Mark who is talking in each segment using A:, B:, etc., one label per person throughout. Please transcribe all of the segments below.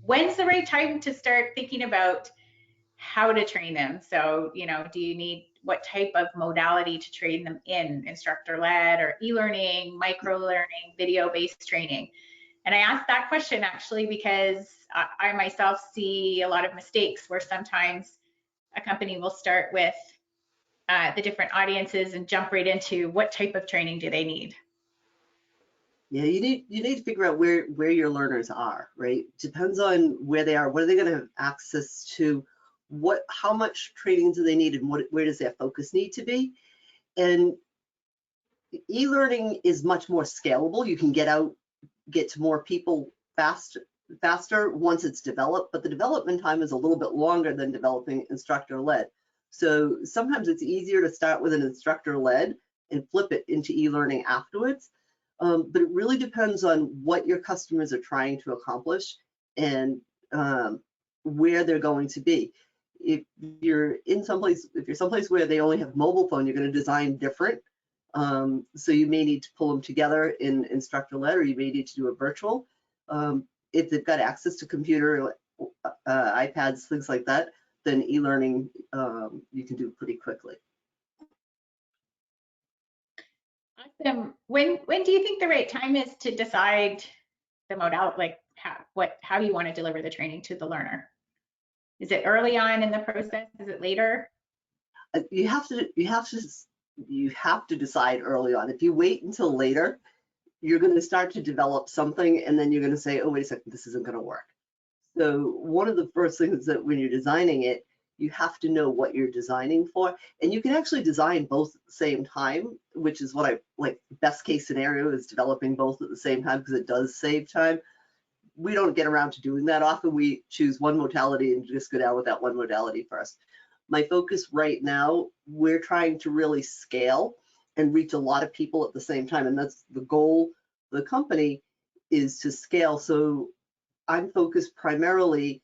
A: When's the right time to start thinking about how to train them? So, do you need what type of modality to train them in, instructor-led or e-learning, micro-learning, video-based training? And I asked that question actually because I myself see a lot of mistakes where sometimes a company will start with the different audiences and jump right into what type of training do they need.
B: Yeah, you need to figure out where your learners are, right? Depends on where they are. What are they going to have access to? How much training do they need, and where does their focus need to be? And e-learning is much more scalable. You can get to more people faster once it's developed, but the development time is a little bit longer than developing instructor-led. So sometimes it's easier to start with an instructor-led and flip it into e-learning afterwards. But it really depends on what your customers are trying to accomplish and where they're going to be. If you're someplace where they only have mobile phone, you're going to design different. So you may need to pull them together in instructor-led, or you may need to do a virtual. If they've got access to computer, iPads, things like that, then e-learning you can do pretty quickly.
A: Awesome. When do you think the right time is to decide the modality, like how you want to deliver the training to the learner? Is it early on in the process? Is it later?
B: You have to decide early on. If you wait until later, you're going to start to develop something, and then you're going to say, oh, wait a second, this isn't going to work. So one of the first things that when you're designing it, you have to know what you're designing for, and you can actually design both at the same time, which is what I like. Best case scenario is developing both at the same time because it does save time. We don't get around to doing that often. We choose one modality and just go down with that one modality first. My focus right now, we're trying to really scale and reach a lot of people at the same time, and that's the goal of the company, is to scale. So I'm focused primarily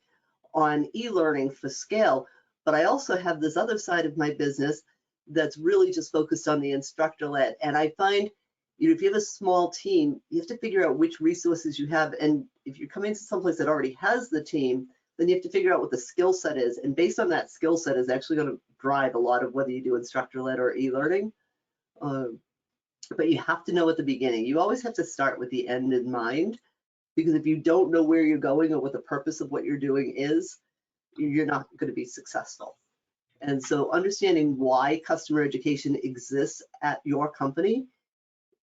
B: on e-learning for scale, but I also have this other side of my business that's really just focused on the instructor-led. And I find, if you have a small team, you have to figure out which resources you have. And if you're coming to someplace that already has the team, then you have to figure out what the skill set is. And based on that skill set is actually going to drive a lot of whether you do instructor-led or e-learning. But you have to know at the beginning. You always have to start with the end in mind, because if you don't know where you're going or what the purpose of what you're doing is, you're not going to be successful. And so understanding why customer education exists at your company,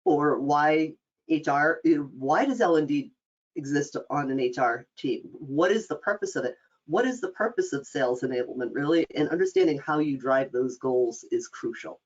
B: or why does L&D exist on an HR team? What is the purpose of it? What is the purpose of sales enablement, really? And understanding how you drive those goals is crucial.